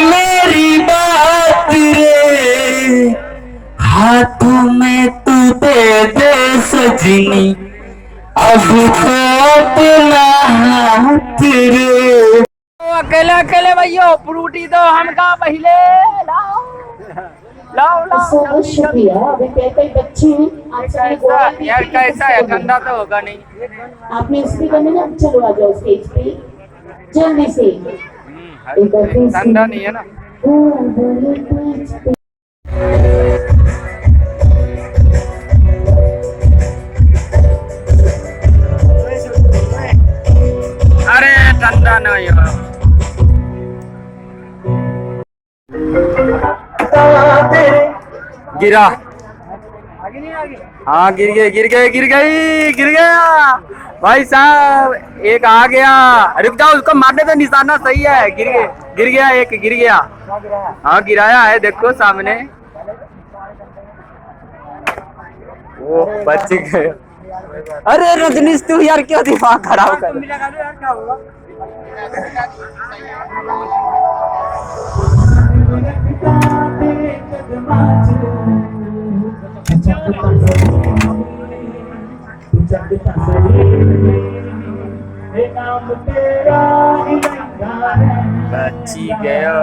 मेरी बात रे, हाथों में तू दे दे सजनी, अब तो अपना हाथ रे। अकेले अकेले भैया फ्रूटी दो हम कहा पहले लाओ लाओ लाओ बहुत जल्दी जल्दी। शुक्रिया। अभी कई कई बच्चे हैं आपसे कैसा यार, कैसा है? बोला ठंडा तो होगा नहीं। आपने इसलिए करने ना, चलो आ जाओ स्टेज पे जल्दी से। एक बार फिर से ठंडा नहीं है ना। अरे ठंडा नहीं है। गिरा। हाँ गिर गए गिर गए गिर गई गिर गया भाई साहब। एक आ गया, रुक जाओ, उसको मारने तो निशाना सही है। गिर गया एक गिर गया। हाँ गिराया है, देखो सामने। वो बच गए। अरे रजनीश तू यार क्यों दिमाग खराब कर। बची गया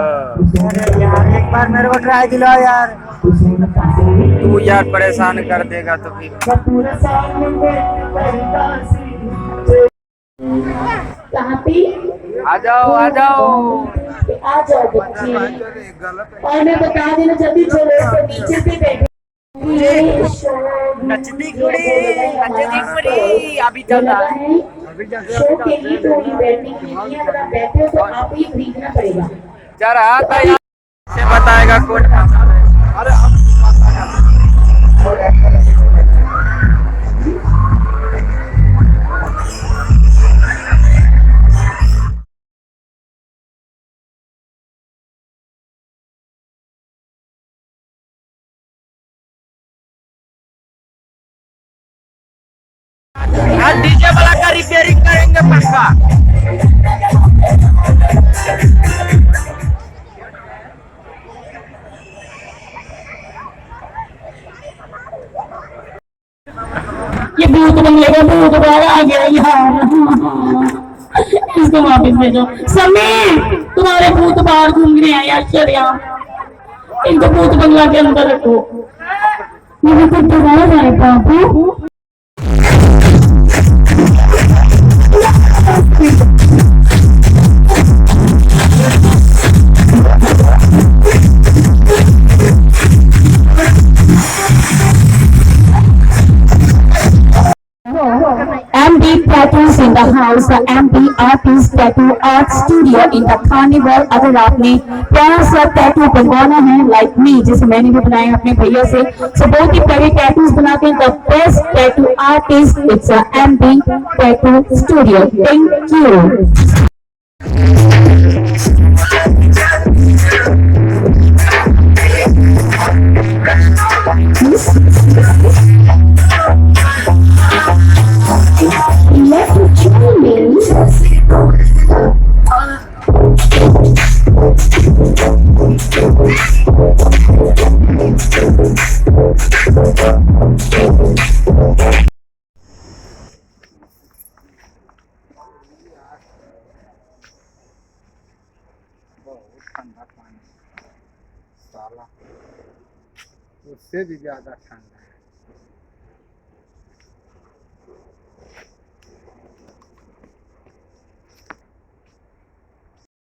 यार एक बार मेरे को ट्राई दिला यार। तू यार, परेशान कर देगा तो फिर। कहाँ पे? आ जाओ आ जाओ। आ जाओ बच्चे। और मैं बता देना जल्दी, चलो नीचे पे बैठे। नचती कुड़ी नचती कुड़ी अभी चल रहा है। शो के लिए तो ये बैठने के लिए नहीं है, अगर आप बैठे हो तो आप ही खरीदना पड़ेगा। जा रहा था यार, से बताएगा कौन। आज डीजे वाला का रिपेयरिंग करेंगे पक्का। ये भूत बंगले का भूत बाहर आ गया यार। इसको वापस भेजो। समय तुम्हारे भूत बाहर घूम रहे हैं यार, चल यहाँ इनको भूत बंगला के अंदर रखो। ये तो बाहर आए बाबू। MD Tattoos in the house, the MD Artist Tattoo Art Studio in the Carnival। अगर आपने प्यारा सा टैटू बनवाना है लाइक मी, जैसे मैंने भी बनाया अपने भैया से, तो बहुत ही प्यारे टैटूज बनाते हैं। The best tattoo artist it's MD Tattoo Studio। Thank you. ठंडा पानी साला, उससे भी ज्यादा ठंडा है।